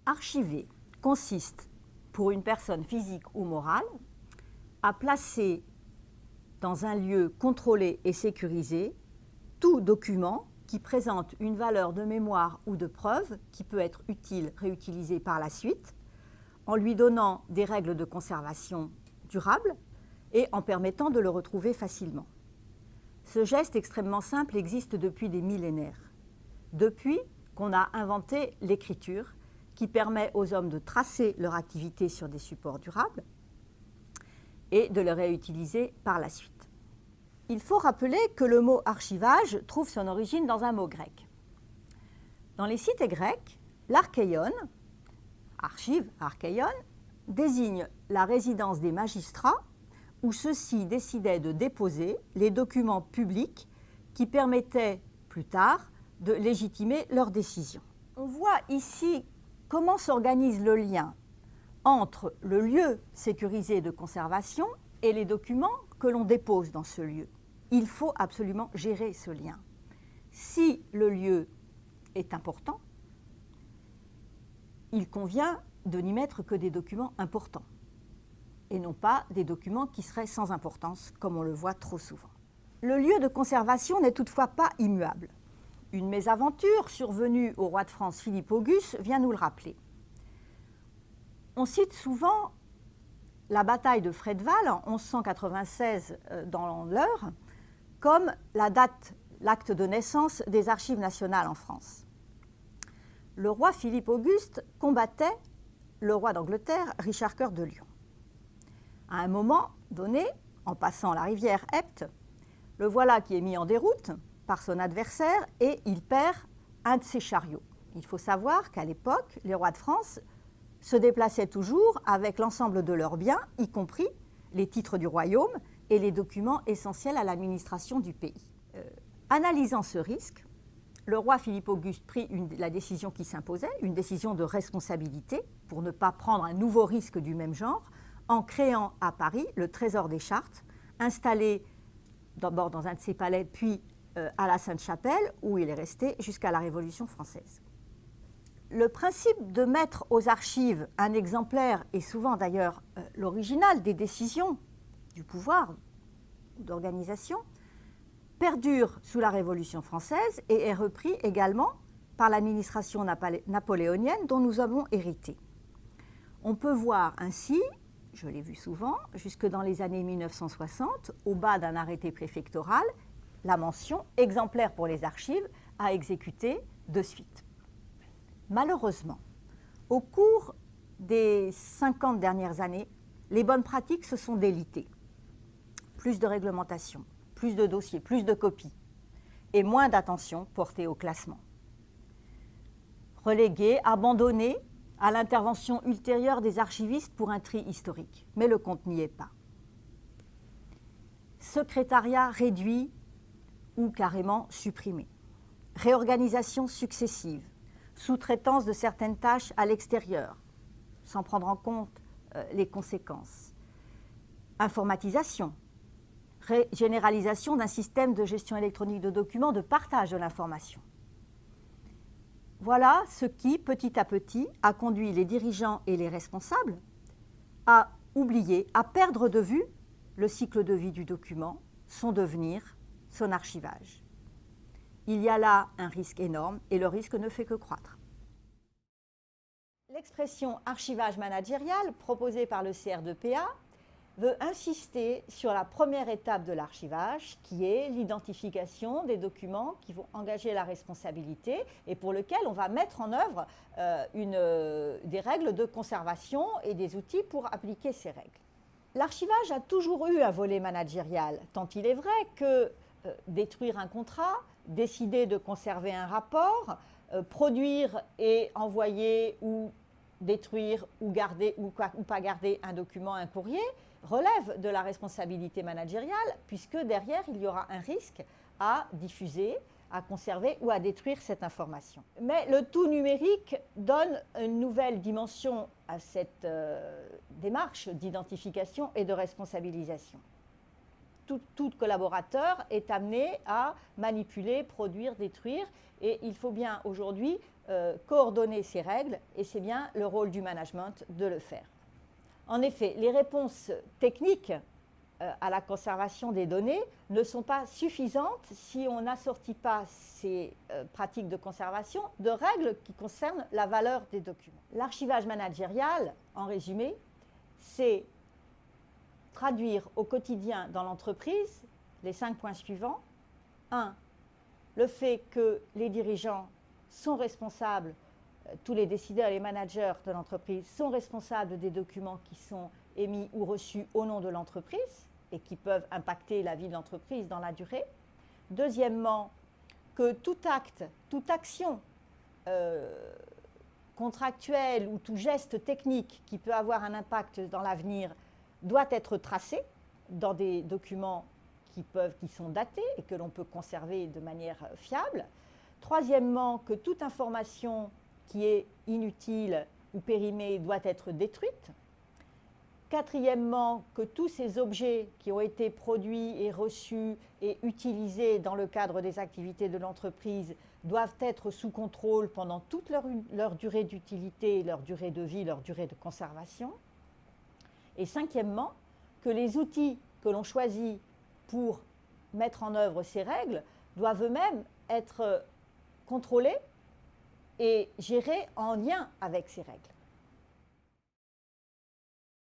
Archiver consiste, pour une personne physique ou morale, à placer dans un lieu contrôlé et sécurisé tout document qui présente une valeur de mémoire ou de preuve qui peut être utile, réutilisée par la suite, en lui donnant des règles de conservation durables et en permettant de le retrouver facilement. Ce geste extrêmement simple existe depuis des millénaires, depuis qu'on a inventé l'écriture qui permet aux hommes de tracer leur activité sur des supports durables et de le réutiliser par la suite. Il faut rappeler que le mot archivage trouve son origine dans un mot grec. Dans les cités grecques, l'archéon, archive, archéon, désigne la résidence des magistrats où ceux-ci décidaient de déposer les documents publics qui permettaient plus tard de légitimer leurs décisions. On voit ici comment s'organise le lien entre le lieu sécurisé de conservation et les documents que l'on dépose dans ce lieu. Il faut absolument gérer ce lien. Si le lieu est important, il convient de n'y mettre que des documents importants et non pas des documents qui seraient sans importance, comme on le voit trop souvent. Le lieu de conservation n'est toutefois pas immuable. Une mésaventure survenue au roi de France Philippe Auguste vient nous le rappeler. On cite souvent la bataille de Fredval en 1196 dans l'Eure comme la date, l'acte de naissance des archives nationales en France. Le roi Philippe Auguste combattait le roi d'Angleterre, Richard Cœur de Lion. À un moment donné, en passant la rivière Epte, le voilà qui est mis en déroute par son adversaire et il perd un de ses chariots. Il faut savoir qu'à l'époque, les rois de France se déplaçaient toujours avec l'ensemble de leurs biens, y compris les titres du royaume et les documents essentiels à l'administration du pays. Analysant ce risque, le roi Philippe Auguste prit la décision qui s'imposait, une décision de responsabilité pour ne pas prendre un nouveau risque du même genre, en créant à Paris le Trésor des Chartes, installé d'abord dans un de ses palais, puis à la Sainte-Chapelle, où il est resté jusqu'à la Révolution française. Le principe de mettre aux archives un exemplaire, et souvent d'ailleurs l'original des décisions du pouvoir ou d'organisation, perdure sous la Révolution française et est repris également par l'administration napoléonienne dont nous avons hérité. On peut voir ainsi, je l'ai vu souvent, jusque dans les années 1960, au bas d'un arrêté préfectoral, la mention « exemplaire pour les archives à exécuter de suite ». Malheureusement, au cours des 50 dernières années, les bonnes pratiques se sont délitées. Plus de réglementation, plus de dossiers, plus de copies et moins d'attention portée au classement. Relégués, abandonnés à l'intervention ultérieure des archivistes pour un tri historique. Mais le compte n'y est pas. Secrétariat réduit ou carrément supprimé. Réorganisation successive. Sous-traitance de certaines tâches à l'extérieur, sans prendre en compte les conséquences. Informatisation. Généralisation d'un système de gestion électronique de documents, de partage de l'information. Voilà ce qui, petit à petit, a conduit les dirigeants et les responsables à oublier, à perdre de vue le cycle de vie du document, son devenir, son archivage. Il y a là un risque énorme et le risque ne fait que croître. L'expression archivage managérial proposée par le CR2PA veut insister sur la première étape de l'archivage, qui est l'identification des documents qui vont engager la responsabilité et pour lequel on va mettre en œuvre des règles de conservation et des outils pour appliquer ces règles. L'archivage a toujours eu un volet managérial, tant il est vrai que détruire un contrat, décider de conserver un rapport, produire et envoyer ou détruire ou garder ou pas garder un document, un courrier, relève de la responsabilité managériale puisque derrière il y aura un risque à diffuser, à conserver ou à détruire cette information. Mais le tout numérique donne une nouvelle dimension à cette démarche d'identification et de responsabilisation. Tout collaborateur est amené à manipuler, produire, détruire et il faut bien aujourd'hui coordonner ces règles, et c'est bien le rôle du management de le faire. En effet, les réponses techniques à la conservation des données ne sont pas suffisantes si on n'assortit pas ces pratiques de conservation de règles qui concernent la valeur des documents. L'archivage managérial, en résumé, c'est traduire au quotidien dans l'entreprise les 5 points suivants. 1. Le fait que les dirigeants sont responsables, tous les décideurs et les managers de l'entreprise sont responsables des documents qui sont émis ou reçus au nom de l'entreprise et qui peuvent impacter la vie de l'entreprise dans la durée. Deuxièmement, que tout acte, toute action contractuelle ou tout geste technique qui peut avoir un impact dans l'avenir doit être tracé dans des documents qui sont datés et que l'on peut conserver de manière fiable. Troisièmement, que toute information qui est inutile ou périmée doit être détruite. Quatrièmement, que tous ces objets qui ont été produits et reçus et utilisés dans le cadre des activités de l'entreprise doivent être sous contrôle pendant toute leur durée d'utilité, leur durée de vie, leur durée de conservation. Et cinquièmement, que les outils que l'on choisit pour mettre en œuvre ces règles doivent eux-mêmes être contrôlés et gérés en lien avec ces règles.